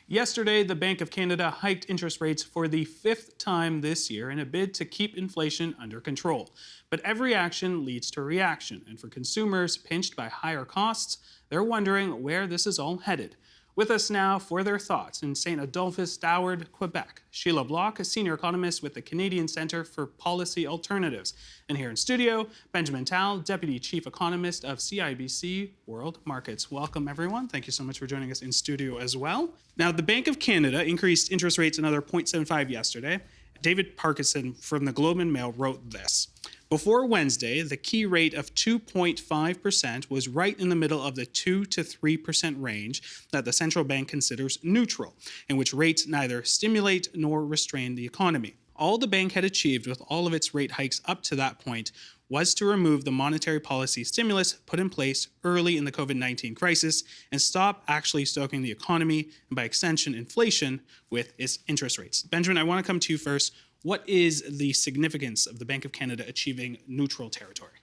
Yesterday, the Bank of Canada hiked interest rates for the fifth time this year in a bid to keep inflation under control. But every action leads to reaction, and for consumers pinched by higher costs, they're wondering where this is all headed. With us now for their thoughts in St. Adolphus D'Ouard, Quebec, Sheila Block, a senior economist with the Canadian Centre for Policy Alternatives. And here in studio, Benjamin Tal, Deputy Chief Economist of CIBC World Markets. Welcome, everyone. Thank you so much for joining us in studio as well. Now, the Bank of Canada increased interest rates another 0.75 yesterday. David Parkinson from the Globe and Mail wrote this. Before Wednesday, the key rate of 2.5% was right in the middle of the 2 to 3% range that the central bank considers neutral, in which rates neither stimulate nor restrain the economy. All the bank had achieved with all of its rate hikes up to that point was to remove the monetary policy stimulus put in place early in the COVID-19 crisis and stop actually stoking the economy and, by extension, inflation with its interest rates. Benjamin, I want to come to you first. What is the significance of the Bank of Canada achieving neutral territory?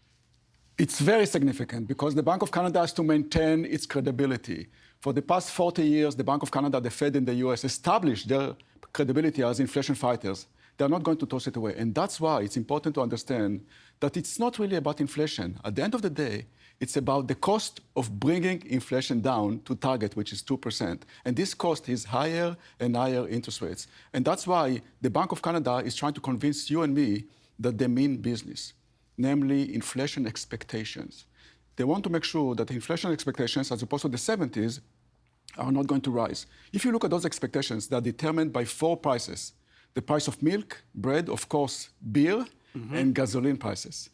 It's very significant because the Bank of Canada has to maintain its credibility. For the past 40 years, the Bank of Canada, the Fed in the US, established their credibility as inflation fighters. They're not going to toss it away. And that's why it's important to understand that it's not really about inflation. At the end of the day, it's about the cost of bringing inflation down to target, which is 2%. And this cost is higher and higher interest rates. And that's why the Bank of Canada is trying to convince you and me that they mean business, namely inflation expectations. They want to make sure that inflation expectations, as opposed to the 70s, are not going to rise. If you look at those expectations, they're determined by 4 prices. The price of milk, bread, of course, beer, and gasoline prices.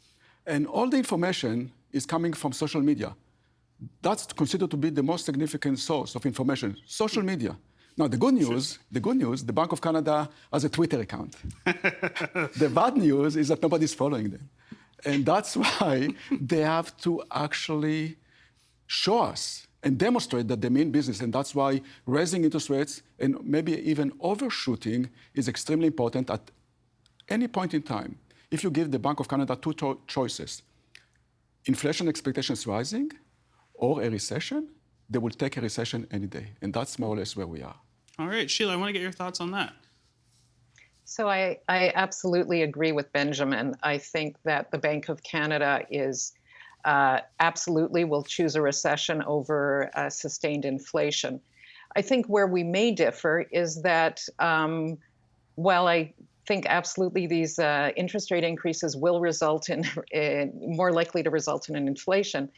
And all the information is coming from social media. That's considered to be the most significant source of information, social media. Now, the good news, the Bank of Canada has a Twitter account. The bad news is that nobody's following them. And that's why they have to actually show us and demonstrate that they mean business. And that's why raising interest rates and maybe even overshooting is extremely important at any point in time. If you give the Bank of Canada 2 choices, inflation expectations rising or a recession, they will take a recession any day. And that's more or less where we are. All right, Sheila, I want to get your thoughts on that. So I absolutely agree with Benjamin. I think that the Bank of Canada is absolutely will choose a recession over sustained inflation. I think where we may differ is that while I think absolutely these interest rate increases will result in more likely to result in an inflation,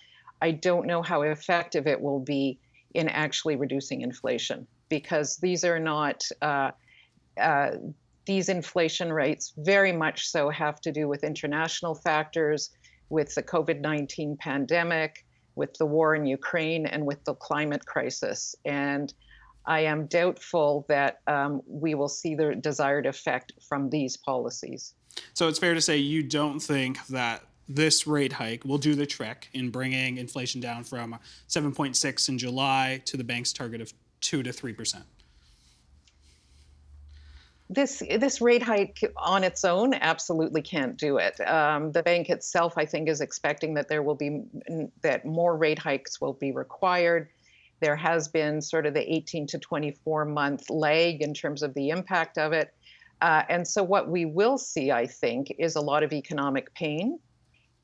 I don't know how effective it will be in actually reducing inflation, because these are not these inflation rates very much so have to do with international factors, with the COVID-19 pandemic, with the war in Ukraine, and with the climate crisis. And I am doubtful that we will see the desired effect from these policies. So it's fair to say you don't think that this rate hike will do the trick in bringing inflation down from 7.6 in July to the bank's target of 2 to 3%. This rate hike on its own absolutely can't do it. The bank itself, I think, is expecting that that more rate hikes will be required. There has been sort of the 18 to 24 month lag in terms of the impact of it. And so what we will see, I think, is a lot of economic pain.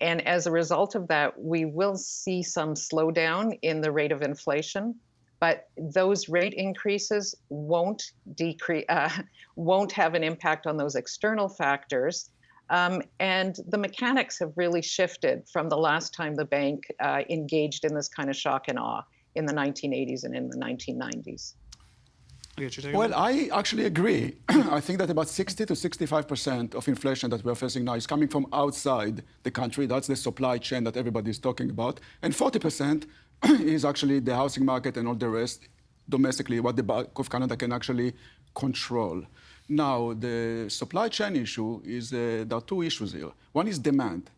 And as a result of that, we will see some slowdown in the rate of inflation. But those rate increases won't have an impact on those external factors. And the mechanics have really shifted from the last time the bank engaged in this kind of shock and awe in the 1980s and in the 1990s. Well, I actually agree. I think that about 60 to 65% of inflation that we're facing now is coming from outside the country. That's the supply chain that everybody's talking about. And 40% is actually the housing market and all the rest domestically, what the Bank of Canada can actually control. Now, the supply chain issue is, there are 2 issues here. One is demand.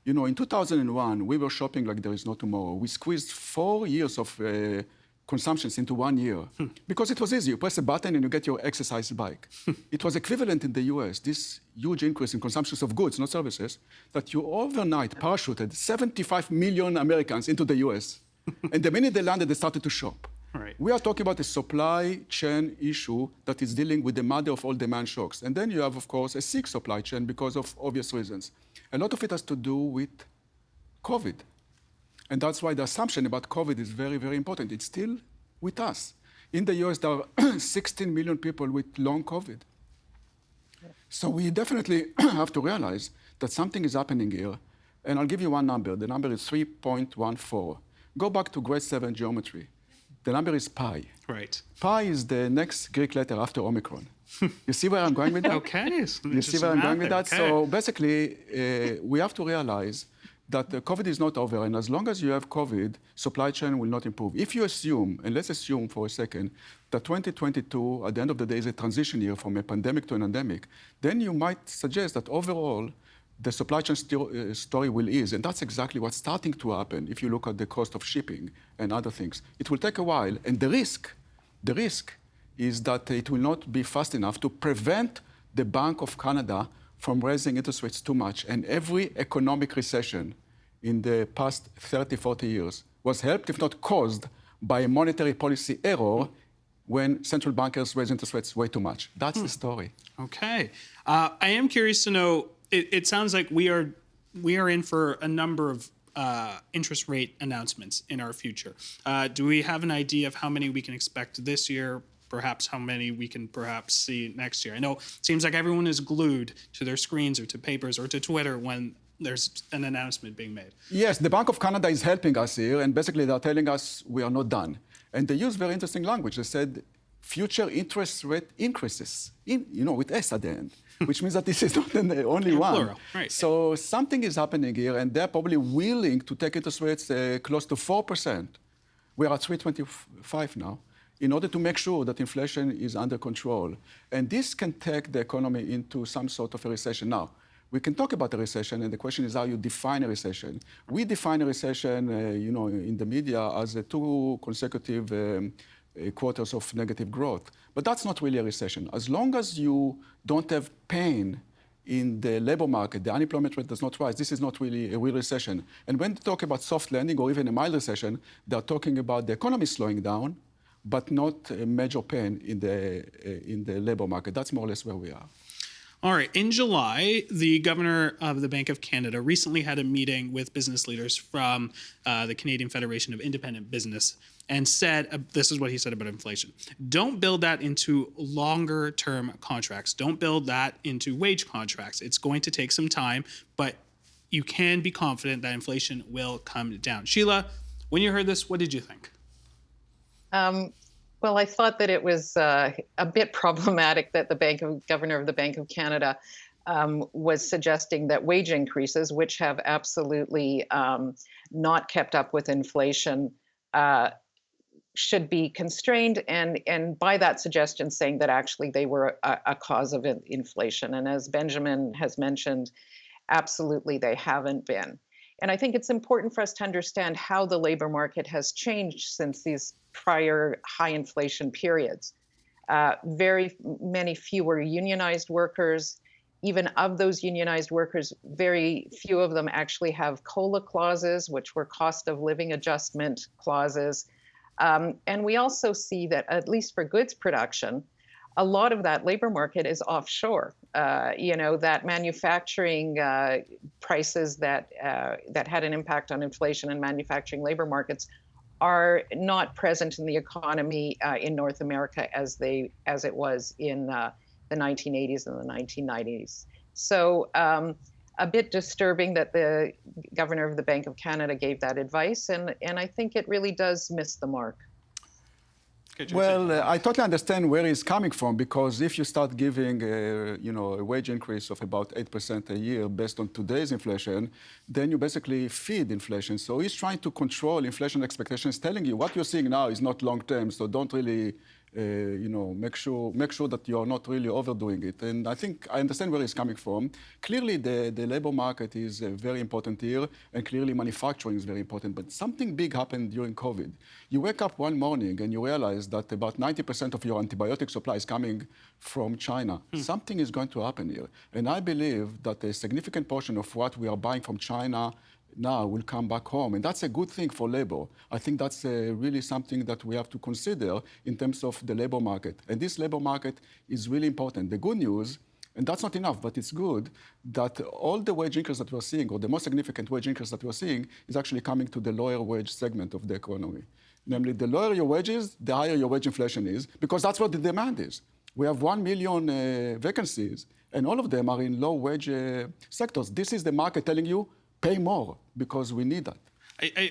You know, in 2001, we were shopping like there is no tomorrow. We squeezed 4 years of consumptions into 1 year because it was easy. You press a button and you get your exercise bike. It was equivalent in the US, this huge increase in consumptions of goods, not services, that you overnight parachuted 75 million Americans into the US. And the minute they landed, they started to shop. Right. We are talking about a supply chain issue that is dealing with the mother of all demand shocks. And then you have, of course, a sick supply chain because of obvious reasons. A lot of it has to do with COVID. And that's why the assumption about COVID is very, very important. It's still with us. In the US, there are 16 million people with long COVID. So we definitely have to realize that something is happening here. And I'll give you one number. The number is 3.14. Go back to grade 7 geometry. The number is pi. Right. Pi is the next Greek letter after Omicron. You see where I'm going with that? Okay. You see where I'm going with that? Okay. So basically, we have to realize that COVID is not over. And as long as you have COVID, supply chain will not improve. If you assume, and let's assume for a second, that 2022, at the end of the day, is a transition year from a pandemic to an endemic, then you might suggest that overall, the supply chain story will ease. And that's exactly what's starting to happen if you look at the cost of shipping and other things. It will take a while. And the risk is that it will not be fast enough to prevent the Bank of Canada from raising interest rates too much. And every economic recession in the past 30, 40 years was helped, if not caused, by a monetary policy error when central bankers raise interest rates way too much. That's the story. Okay. I am curious to know, it sounds like we are in for a number of interest rate announcements in our future. Do we have an idea of how many we can expect this year, perhaps how many we can perhaps see next year? I know it seems like everyone is glued to their screens or to papers or to Twitter when there's an announcement being made. Yes, the Bank of Canada is helping us here, and basically they're telling us we are not done. And they use very interesting language. They said future interest rate increases, with S at the end, which means that this is not the only one. Plural, right. So something is happening here, and they're probably willing to take interest rates close to 4%. We're at 3.25 now, in order to make sure that inflation is under control. And this can take the economy into some sort of a recession. Now, we can talk about a recession, and the question is how you define a recession. We define a recession, in the media as 2 consecutive quarters of negative growth. But that's not really a recession. As long as you don't have pain in the labor market, the unemployment rate does not rise, this is not really a real recession. And when they talk about soft landing or even a mild recession, they're talking about the economy slowing down, but not a major pain in the labor market. That's more or less where we are. All right. In July, the governor of the Bank of Canada recently had a meeting with business leaders from the Canadian Federation of Independent Business and said, this is what he said about inflation. Don't build that into longer term contracts. Don't build that into wage contracts. It's going to take some time, but you can be confident that inflation will come down. Sheila, when you heard this, what did you think? Well, I thought that it was a bit problematic that the governor of the Bank of Canada was suggesting that wage increases, which have absolutely not kept up with inflation, should be constrained, and by that suggestion saying that actually they were a cause of inflation. And as Benjamin has mentioned, absolutely they haven't been. And I think it's important for us to understand how the labor market has changed since these prior high inflation periods. Very many fewer unionized workers. Even of those unionized workers, very few of them actually have COLA clauses, which were cost of living adjustment clauses. And we also see that, at least for goods production, a lot of that labor market is offshore. That manufacturing prices that had an impact on inflation and manufacturing labor markets are not present in the economy in North America as it was in the 1980s and the 1990s. So a bit disturbing that the governor of the Bank of Canada gave that advice, and I think it really does miss the mark. Well, I totally understand where he's coming from, because if you start giving a wage increase of about 8% a year based on today's inflation, then you basically feed inflation. So he's trying to control inflation expectations, telling you what you're seeing now is not long term. So don't really, make sure that you are not really overdoing it. And I think I understand where he's coming from. Clearly, the labor market is very important here, and clearly manufacturing is very important. But something big happened during COVID. You wake up one morning and you realize that about 90% of your antibiotic supply is coming from China. Something is going to happen here. And I believe that a significant portion of what we are buying from China now will come back home. And that's a good thing for labor. I think that's really something that we have to consider in terms of the labor market. And this labor market is really important. The good news, and that's not enough, but it's good, that all the wage increase that we're seeing, or the most significant wage increase that we're seeing, is actually coming to the lower wage segment of the economy. Namely, the lower your wages, the higher your wage inflation is, because that's what the demand is. We have 1 million vacancies, and all of them are in low-wage sectors. This is the market telling you, pay more, because we need that.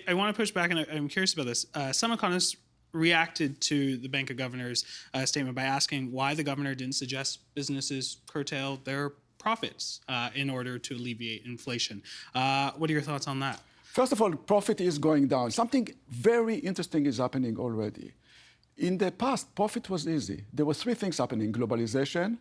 I want to push back, and I'm curious about this. Some economists reacted to the Bank of Governors statement by asking why the governor didn't suggest businesses curtail their profits in order to alleviate inflation. What are your thoughts on that? First of all, profit is going down. Something very interesting is happening already. In the past, profit was easy. There were three things happening: globalization,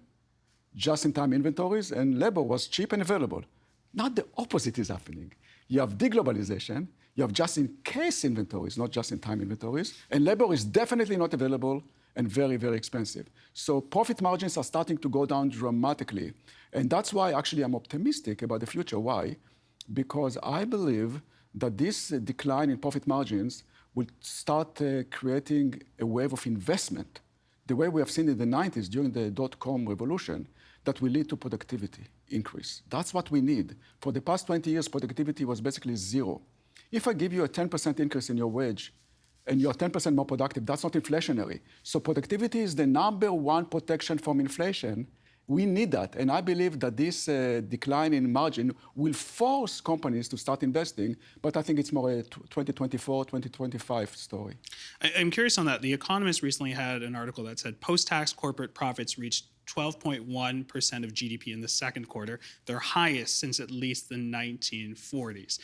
just-in-time inventories, and labor was cheap and available. Now the opposite is happening. You have deglobalization, you have just-in-case inventories, not just-in-time inventories, and labor is definitely not available and very, very expensive. So profit margins are starting to go down dramatically. And that's why actually I'm optimistic about the future. Why? Because I believe that this decline in profit margins will start creating a wave of investment, the way we have seen in the 90s during the dot-com revolution, that will lead to productivity increase. That's what we need. For the past 20 years, productivity was basically zero. If I give you a 10% increase in your wage and you're 10% more productive, that's not inflationary. So productivity is the number one protection from inflation. We need that. And I believe that this decline in margin will force companies to start investing. But I think it's more a 2024, 2025 story. I'm curious on that. The Economist recently had an article that said post-tax corporate profits reached 12.1% of GDP in the second quarter, their highest since at least the 1940s.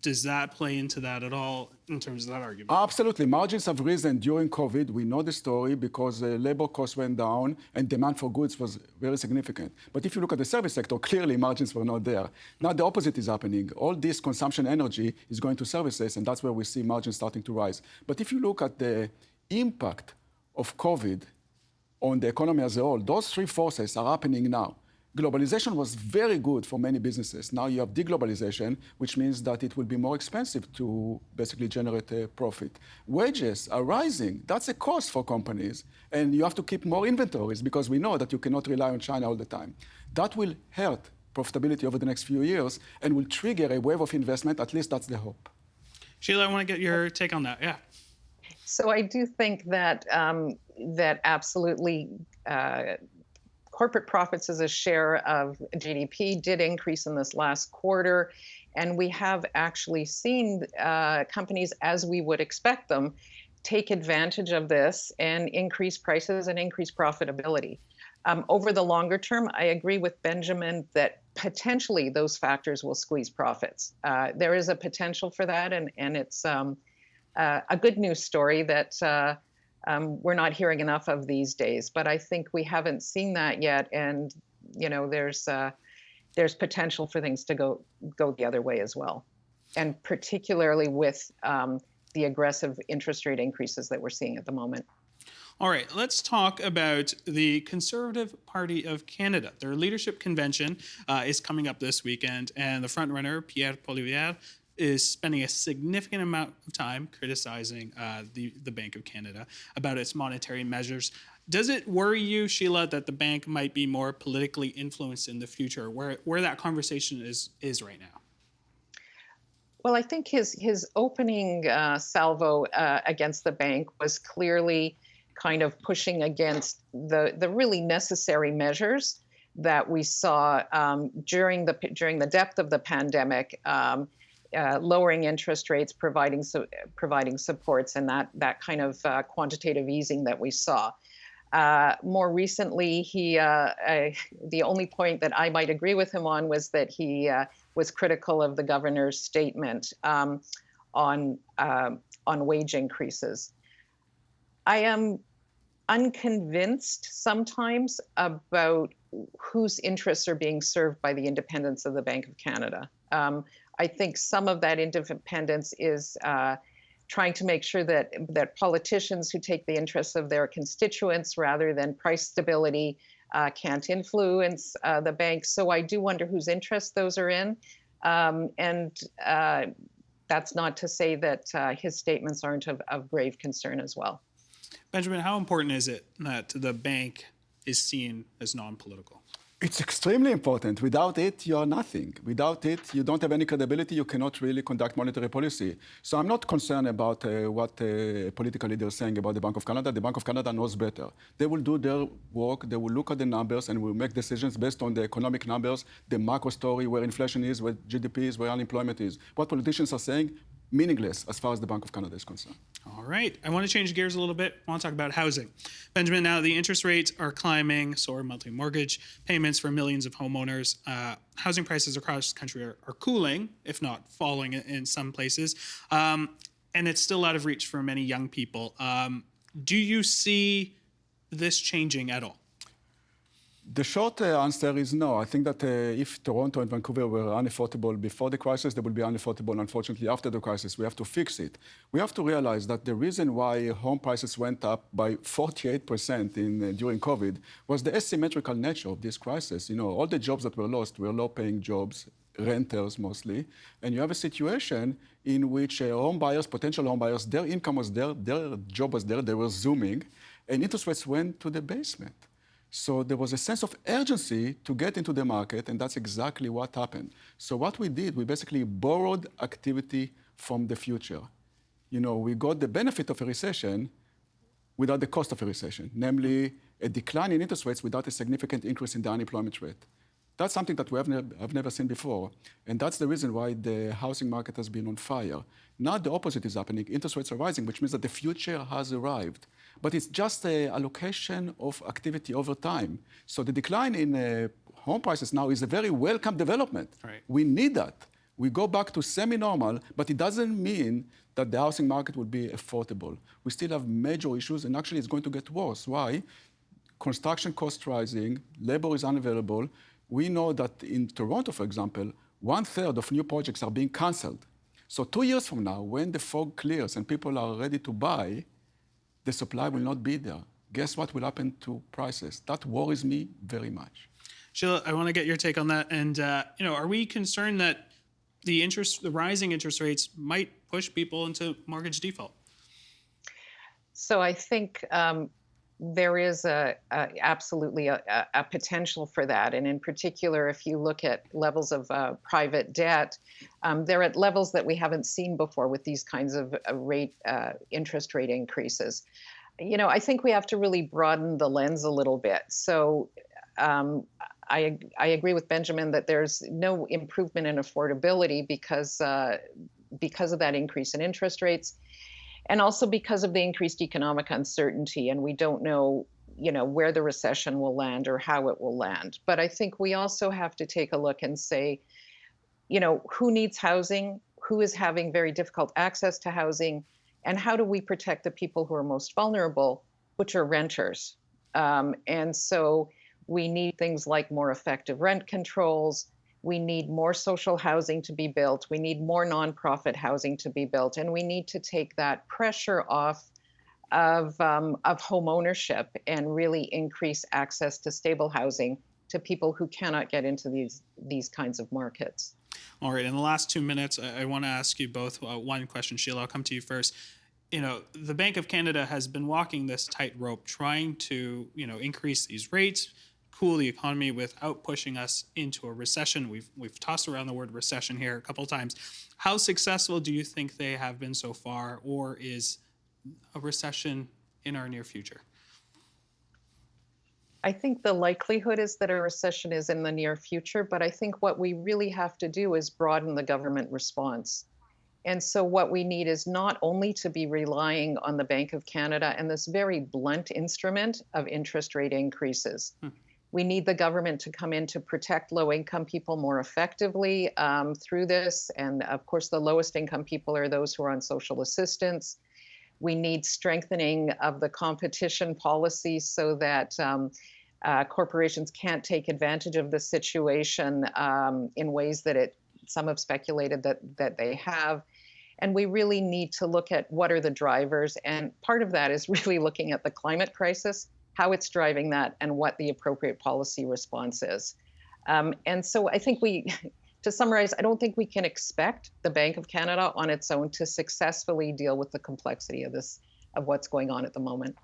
Does that play into that at all in terms of that argument? Absolutely. Margins have risen during COVID. We know the story because labor costs went down and demand for goods was very significant. But if you look at the service sector, clearly margins were not there. Now the opposite is happening. All this consumption energy is going to services, and that's where we see margins starting to rise. But if you look at the impact of COVID on the economy as a whole, those three forces are happening now. Globalization was very good for many businesses. Now you have deglobalization, which means that it will be more expensive to basically generate a profit. Wages are rising. That's a cost for companies. And you have to keep more inventories because we know that you cannot rely on China all the time. That will hurt profitability over the next few years and will trigger a wave of investment. At least that's the hope. Sheila, I want to get your take on that. Yeah. So I do think that that absolutely corporate profits as a share of GDP did increase in this last quarter, and we have actually seen companies, as we would expect them, take advantage of this and increase prices and increase profitability. Over the longer term, I agree with Benjamin that potentially those factors will squeeze profits. There is a potential for that, and it's a good news story that we're not hearing enough of these days. But I think we haven't seen that yet, and there's potential for things to go the other way as well, and particularly with the aggressive interest rate increases that we're seeing at the moment. All right, let's talk about the Conservative Party of Canada. Their leadership convention is coming up this weekend, and the frontrunner, Pierre Poilievre, is spending a significant amount of time criticizing the Bank of Canada about its monetary measures. Does it worry you, Sheila, that the bank might be more politically influenced in the future, where that conversation is right now? Well, I think his opening salvo against the bank was clearly kind of pushing against the really necessary measures that we saw during the depth of the pandemic. Lowering interest rates, providing supports, and that kind of quantitative easing that we saw. More recently, the only point that I might agree with him on was that he was critical of the governor's statement on wage increases. I am unconvinced sometimes about whose interests are being served by the independence of the Bank of Canada. I think some of that independence is trying to make sure that politicians who take the interests of their constituents rather than price stability can't influence the bank. So I do wonder whose interests those are in. And that's not to say that his statements aren't of grave concern as well. Benjamin, how important is it that the bank is seen as non-political? It's extremely important. Without it, you are nothing. Without it, you don't have any credibility. You cannot really conduct monetary policy. So I'm not concerned about what political leaders are saying about the Bank of Canada. The Bank of Canada knows better. They will do their work. They will look at the numbers and will make decisions based on the economic numbers, the macro story, where inflation is, where GDP is, where unemployment is. What politicians are saying, meaningless as far as the Bank of Canada is concerned. All right. I want to change gears a little bit. I want to talk about housing. Benjamin, now the interest rates are climbing, so are monthly mortgage payments for millions of homeowners. Housing prices across the country are cooling, if not falling in some places. And it's still out of reach for many young people. Do you see this changing at all? The short answer is no. I think that if Toronto and Vancouver were unaffordable before the crisis, they will be unaffordable, unfortunately, after the crisis. We have to fix it. We have to realize that the reason why home prices went up by 48% during COVID was the asymmetrical nature of this crisis. You know, all the jobs that were lost were low-paying jobs, renters mostly, and you have a situation in which home buyers, potential home buyers, their income was there, their job was there, they were zooming, and interest rates went to the basement. So there was a sense of urgency to get into the market, and that's exactly what happened. So what we did, we basically borrowed activity from the future. You know, we got the benefit of a recession without the cost of a recession, namely a decline in interest rates without a significant increase in the unemployment rate. That's something that I've never seen before. And that's the reason why the housing market has been on fire. Now the opposite is happening. Interest rates are rising, which means that the future has arrived. But it's just an allocation of activity over time. So the decline in home prices now is a very welcome development. Right. We need that. We go back to semi-normal, but it doesn't mean that the housing market will be affordable. We still have major issues, and actually it's going to get worse. Why? Construction costs rising, labor is unavailable. We know that in Toronto, for example, 1/3 of new projects are being canceled. So 2 years from now, when the fog clears and people are ready to buy, the supply will not be there. Guess what will happen to prices? That worries me very much. Sheila, I want to get your take on that. And are we concerned that the rising interest rates might push people into mortgage default? So I think there is absolutely a potential for that. And in particular, if you look at levels of private debt, they're at levels that we haven't seen before with these kinds of interest rate increases. You know, I think we have to really broaden the lens a little bit. So I agree with Benjamin that there's no improvement in affordability because of that increase in interest rates. And also because of the increased economic uncertainty, and we don't know, where the recession will land or how it will land. But I think we also have to take a look and say, who needs housing, who is having very difficult access to housing, and how do we protect the people who are most vulnerable, which are renters. And so we need things like more effective rent controls. We need more social housing to be built. We need more nonprofit housing to be built. And we need to take that pressure off of home ownership and really increase access to stable housing to people who cannot get into these kinds of markets. All right. In the last 2 minutes, I want to ask you both one question. Sheila, I'll come to you first. The Bank of Canada has been walking this tightrope, trying to, increase these rates, cool the economy without pushing us into a recession. We've tossed around the word recession here a couple of times. How successful do you think they have been so far, or is a recession in our near future? I think the likelihood is that a recession is in the near future, but I think what we really have to do is broaden the government response. And so what we need is not only to be relying on the Bank of Canada and this very blunt instrument of interest rate increases. We need the government to come in to protect low-income people more effectively through this. And of course, the lowest income people are those who are on social assistance. We need strengthening of the competition policy so that corporations can't take advantage of the situation in ways that some have speculated that they have. And we really need to look at what are the drivers. And part of that is really looking at the climate crisis, how it's driving that, and what the appropriate policy response is. And so I think to summarize, I don't think we can expect the Bank of Canada on its own to successfully deal with the complexity of what's going on at the moment.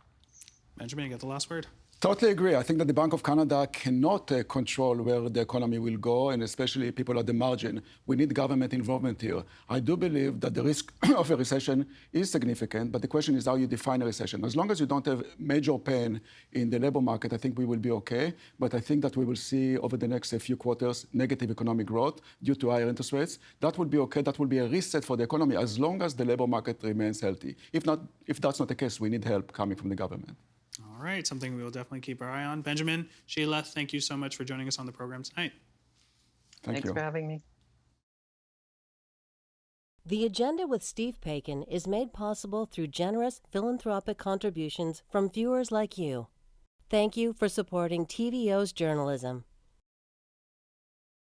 Benjamin, you got the last word. Totally agree. I think that the Bank of Canada cannot control where the economy will go, and especially people at the margin. We need government involvement here. I do believe that the risk of a recession is significant, but the question is how you define a recession. As long as you don't have major pain in the labor market, I think we will be okay. But I think that we will see over the next few quarters negative economic growth due to higher interest rates. That will be okay. That will be a reset for the economy as long as the labor market remains healthy. If that's not the case, we need help coming from the government. All right, something we will definitely keep our eye on. Benjamin, Sheila, thank you so much for joining us on the program tonight. Thanks for having me. The Agenda with Steve Paikin is made possible through generous philanthropic contributions from viewers like you. Thank you for supporting TVO's journalism.